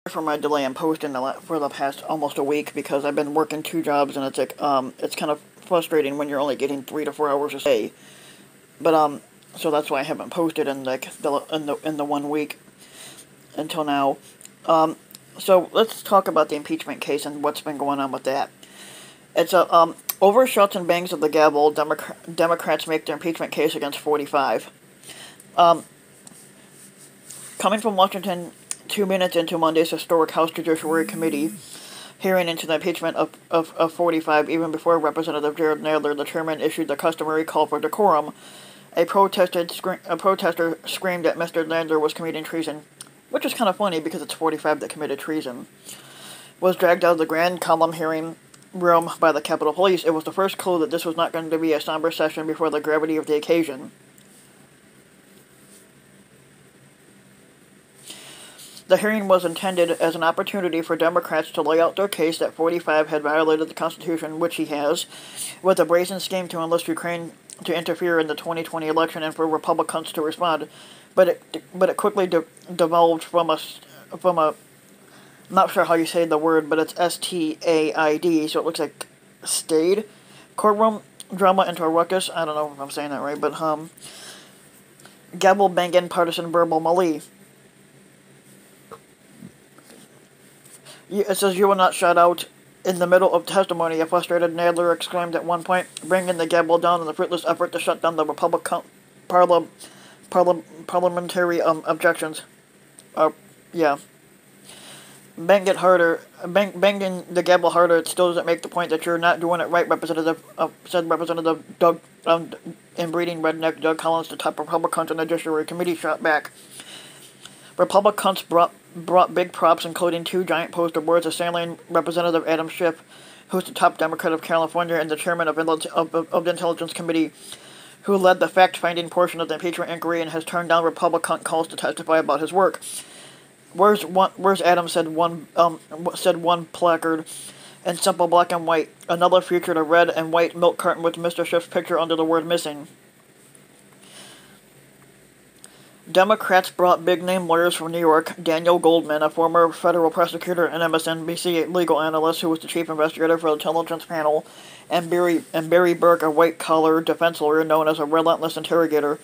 for my delay in posting for the past almost a week because I've been working 2 jobs and it's like it's kind of frustrating when you're only getting 3 to 4 hours a day. But so that's why I haven't posted in like in the 1 week until now. So let's talk about the impeachment case and what's been going on with that. It's a over shots and bangs of the gavel. Democrats make their impeachment case against 45. Coming from Washington 2 minutes into Monday's historic House Judiciary Committee hearing into the impeachment of 45, even before Representative Jared Nadler, the chairman, issued the customary call for decorum, a protester screamed that Mr. Nadler was committing treason, which is kind of funny because it's 45 that committed treason, was dragged out of the grand column hearing room by the Capitol Police. It was the first clue that this was not going to be a somber session before the gravity of the occasion. The hearing was intended as an opportunity for Democrats to lay out their case that 45 had violated the Constitution, which he has, with a brazen scheme to enlist Ukraine to interfere in the 2020 election and for Republicans to respond. But it quickly devolved from a I'm not sure how you say the word, but it's STAID, so it looks like stayed courtroom drama into a ruckus. I don't know if I'm saying that right, but gavel banging partisan verbal melee. It says, "You will not shout out in the middle of testimony," a frustrated Nadler exclaimed at one point, bringing the gavel down in the fruitless effort to shut down the Republican parliamentary objections. Yeah. Banging the gavel harder, it still doesn't make the point that you're not doing it right, said Representative Doug, inbreeding redneck Doug Collins, the top Republicans in the Judiciary Committee, shot back. Republicans brought big props, including 2 giant poster boards assailing Representative Adam Schiff, who's the top Democrat of California and the chairman of the Intelligence Committee, who led the fact-finding portion of the impeachment inquiry and has turned down Republican calls to testify about his work. Where's Adam? Said one placard, in simple black and white. Another featured a red and white milk carton with Mr. Schiff's picture under the word "missing." Democrats brought big-name lawyers from New York, Daniel Goldman, a former federal prosecutor and MSNBC legal analyst who was the chief investigator for the intelligence panel, and Barry Burke, a white-collar defense lawyer known as a relentless interrogator,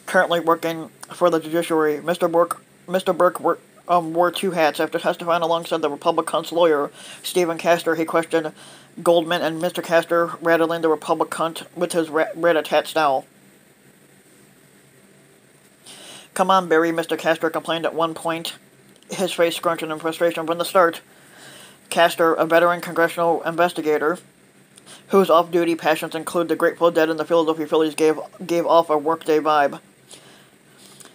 currently working for the judiciary. Mr. Burke wore 2 hats. After testifying alongside the Republicans' lawyer, Stephen Castor, he questioned Goldman and Mr. Castor, rattling the Republican with his rat-a-tat style. "Come on, Barry," Mr. Castor complained at one point, his face scrunching in frustration from the start. Castor, a veteran congressional investigator, whose off-duty passions include the Grateful Dead and the Philadelphia Phillies, gave off a workday vibe.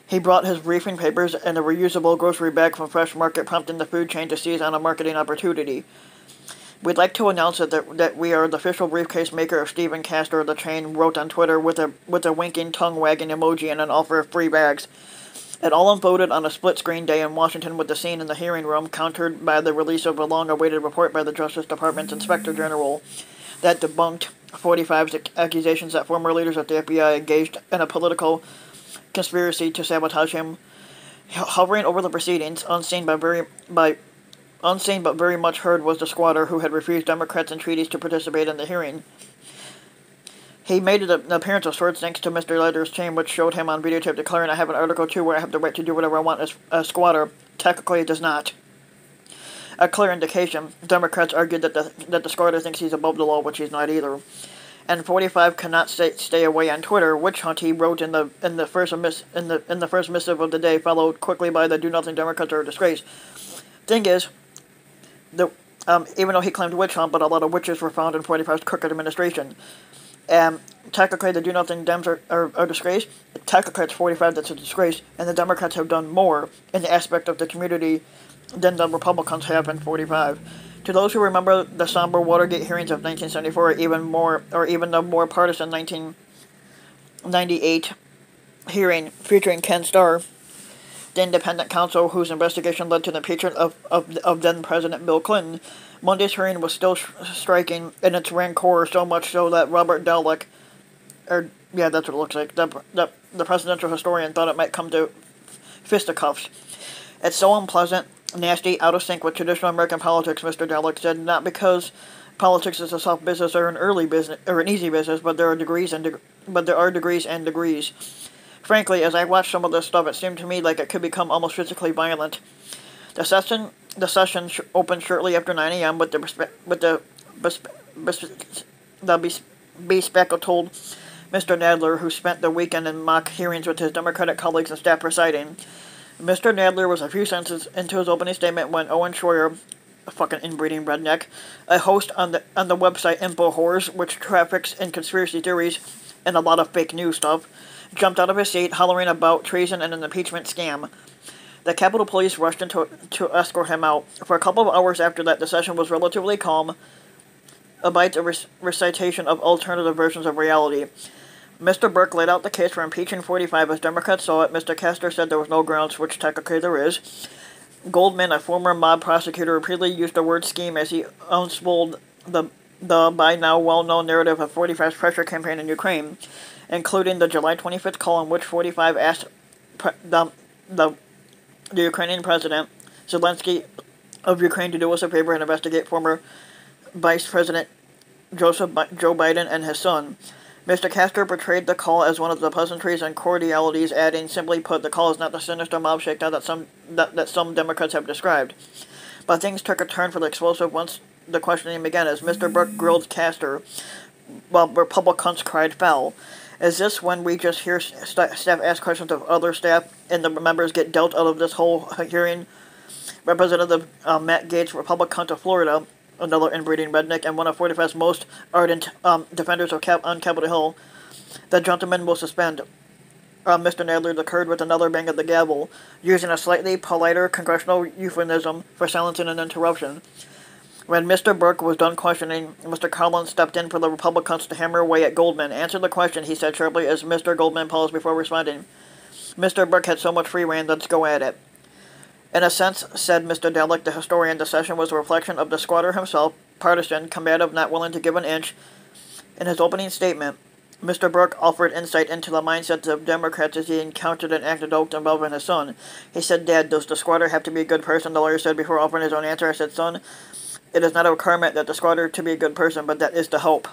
He brought his briefing papers and a reusable grocery bag from Fresh Market, prompting the food chain to seize on a marketing opportunity. "We'd like to announce that we are the official briefcase maker of Stephen Castor," the chain wrote on Twitter with a winking, tongue-wagging emoji and an offer of free bags. It all unfolded on a split-screen day in Washington, with the scene in the hearing room countered by the release of a long-awaited report by the Justice Department's Inspector General that debunked 45's accusations that former leaders at the FBI engaged in a political conspiracy to sabotage him. Hovering over the proceedings, unseen but very much heard, was the squatter who had refused Democrats' entreaties to participate in the hearing. He made an appearance of sorts thanks to Mr. Nadler's chain, which showed him on videotape declaring, "I have an Article 2 where I have the right to do whatever I want as a squatter." Technically, it does not. A clear indication. Democrats argued that the squatter thinks he's above the law, which he's not either. And 45 cannot stay away on Twitter. Witch hunt, he wrote in the first missive of the day, followed quickly by the "Do Nothing Democrats are a disgrace." Thing is, even though he claimed witch hunt, but a lot of witches were found in 45's crooked administration. Technically, the "Do Nothing Dems are a disgrace." Technically, it's 45 that's a disgrace, and the Democrats have done more in the aspect of the community than the Republicans have in 45. To those who remember the somber Watergate hearings of 1974, or even the more partisan 1998 hearing featuring Ken Starr, the independent counsel whose investigation led to the impeachment of then-President Bill Clinton, Monday's hearing was still striking in its rancor, so much so that Robert Dallek, that's what it looks like, the presidential historian, thought it might come to fisticuffs. "It's so unpleasant nasty, out of sync with traditional American politics, Mr. Delic said, not because politics is a soft business or an easy business, but there are degrees and degrees. Frankly, as I watched some of this stuff, it seemed to me like it could become almost physically violent. The session opened shortly after 9 a.m. with the bespectacled Mr. Nadler, who spent the weekend in mock hearings with his Democratic colleagues and staff presiding. Mr. Nadler was a few sentences into his opening statement when Owen Schroyer, a fucking inbreeding redneck, a host on the website InfoWars, which traffics in conspiracy theories and a lot of fake news stuff, jumped out of his seat, hollering about treason and an impeachment scam. The Capitol Police rushed in to escort him out. For a couple of hours after that, the session was relatively calm, albeit a recitation of alternative versions of reality. Mr. Burke laid out the case for impeaching 45 as Democrats saw it. Mr. Castor said there was no grounds, which technically there is. Goldman, a former mob prosecutor, repeatedly used the word scheme as he unspooled the by now well-known narrative of 45's pressure campaign in Ukraine, including the July 25th call in which 45 asked the Ukrainian president, Zelensky, of Ukraine to do us a favor and investigate former Vice President Joe Biden and his son. Mr. Castor portrayed the call as one of the pleasantries and cordialities, adding, simply put, the call is not the sinister mob shakedown that some Democrats have described. But things took a turn for the explosive once the questioning began, as Mr. Burke grilled Castor, while Republicans cried foul. Is this when we just hear staff ask questions of other staff and the members get dealt out of this whole hearing? Representative Matt Gaetz, Republican of Florida, another inbreeding redneck and one of 45's most ardent defenders on Capitol Hill, the gentleman will suspend Mr. Nadler declared with another bang of the gavel, using a slightly politer congressional euphemism for silencing an interruption. When Mr. Burke was done questioning, Mr. Collins stepped in for the Republicans to hammer away at Goldman. Answer the question, he said sharply as Mr. Goldman paused before responding. Mr. Burke had so much free rein, let's go at it. In a sense, said Mr. Delic, the historian, the session was a reflection of the squatter himself, partisan, combative, not willing to give an inch. In his opening statement, Mr. Burke offered insight into the mindsets of Democrats as he encountered an anecdote involving his son. He said, Dad, does the squatter have to be a good person? The lawyer said before offering his own answer. I said, Son, it is not a requirement that the squatter to be a good person, but that is the hope.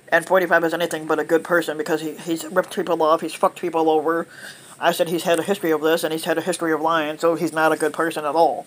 And 45 is anything but a good person because he's ripped people off, he's fucked people over. I said he's had a history of this, and he's had a history of lying, so he's not a good person at all.